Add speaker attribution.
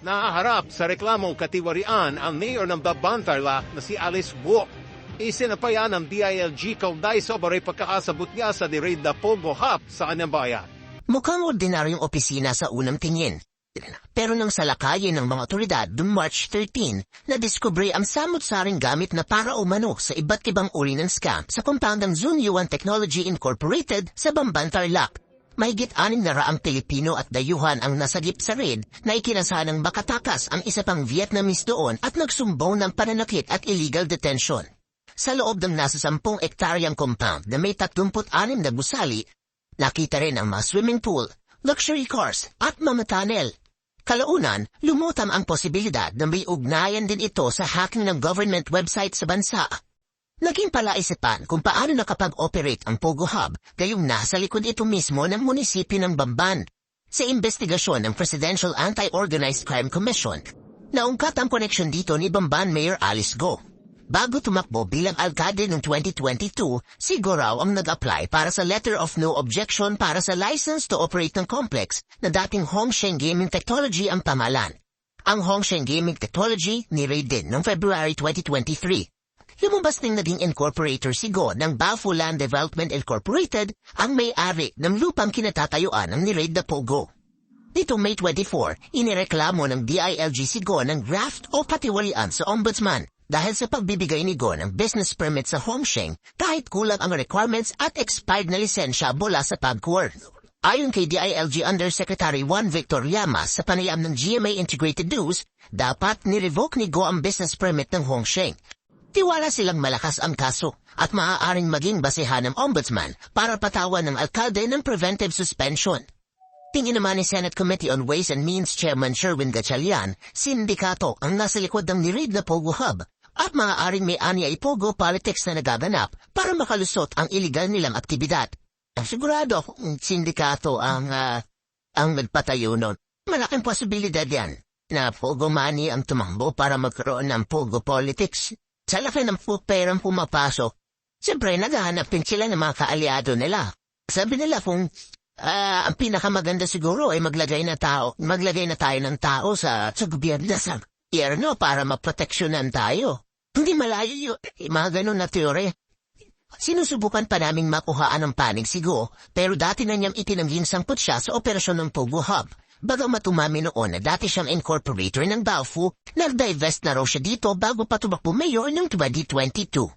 Speaker 1: Nahaharap sa reklamong katiwarian ang mayor ng Babantarlac na si Alice Guo. Isinapayan ng DILG kaugnay sa opera'y pagkakasabot niya sa Dirade na Pogo Hub sa kanyang bayan.
Speaker 2: Mukhang ordinaryong opisina sa unang tingin. Pero nang salakayin ng mga otoridad noong March 13, nadiskubre ang samot-saring gamit na para umano sa iba't ibang uri ng scam sa compound ng Zunyuan Technology Incorporated sa Babantarlac. Mahigit 600 Pilipino at dayuhan ang nasagip sa raid na ikinasahan ng makatakas ang isa pang Vietnamese doon at nagsumbong ng pananakit at illegal detention. Sa loob ng nasa 10 ektaryang compound na may 36 na gusali, nakita rin ang mga swimming pool, luxury cars at mga tunnel. Kalaunan, lumutang ang posibilidad na may ugnayan din ito sa hacking ng government website sa bansa. Naging palaisipan kung paano nakapag-operate ang Pogo Hub, gayong nasa likod ito mismo ng munisipyo ng Bamban. Sa investigasyon ng Presidential Anti-Organized Crime Commission, naungkat ang koneksyon dito ni Bamban Mayor Alice Guo. Bago tumakbo bilang alkalde noong 2022, si Guo raw ang nag-apply para sa Letter of No Objection para sa license to operate ng complex na dating Hongsheng Gaming Technology ang pamalan. Ang Hongsheng Gaming Technology ni-raid din noong February 2023. Lumabas ding naging incorporator si Guo ng Baofu Land Development Incorporated, ang may-ari ng lupang kinatatayuan ng ni-raid na Pogo. Nitong May 24, inireklamo ng DILG si Guo ng graft o patiwalian sa ombudsman dahil sa pagbibigay ni Guo ng business permit sa Hongsheng kahit kulang ang requirements at expired na lisensya mula sa PAGCOR. Ayon kay DILG Undersecretary Juan Victor Llamas sa panayam ng GMA Integrated News, dapat ni-revoke ni Guo ang business permit ng Hongsheng. Tiwala silang malakas ang kaso at maaaring maging basehan ng ombudsman para patawan ng alkalde ng preventive suspension. Tingin naman ni Senate Committee on Ways and Means Chairman Sherwin Gatchalian, sindikato ang nasa likod ng ni-raid na Pogo Hub at maaaring may anya Pogo politics na nagaganap para makalusot ang iligal nilang aktibidad. Sigurado akong sindikato ang nagpatayo nun. Malaking posibilidad yan na Pogo money ang tumakbo para magkaroon ng Pogo politics. Sa laki ng perang pumapasok, siyempre naghahanapin sila ng mga kaalyado nila. Sabi nila kung ang pinakamaganda siguro ay maglagay na tayo ng tao sa gobyerno sa gobyerno para maproteksyonan tayo. Hindi malayo yung mga ganun na teorya. Sinusubukan pa naming makuhaan ang panig si Guo, pero dati na niyang itinangging sangkot siya sa operasyon ng Pogo Hub. Bagamat umami noon na dati siyang incorporator ng Baofu, nag-divest na raw siya dito bago pa tumakbo mayor ng 2022.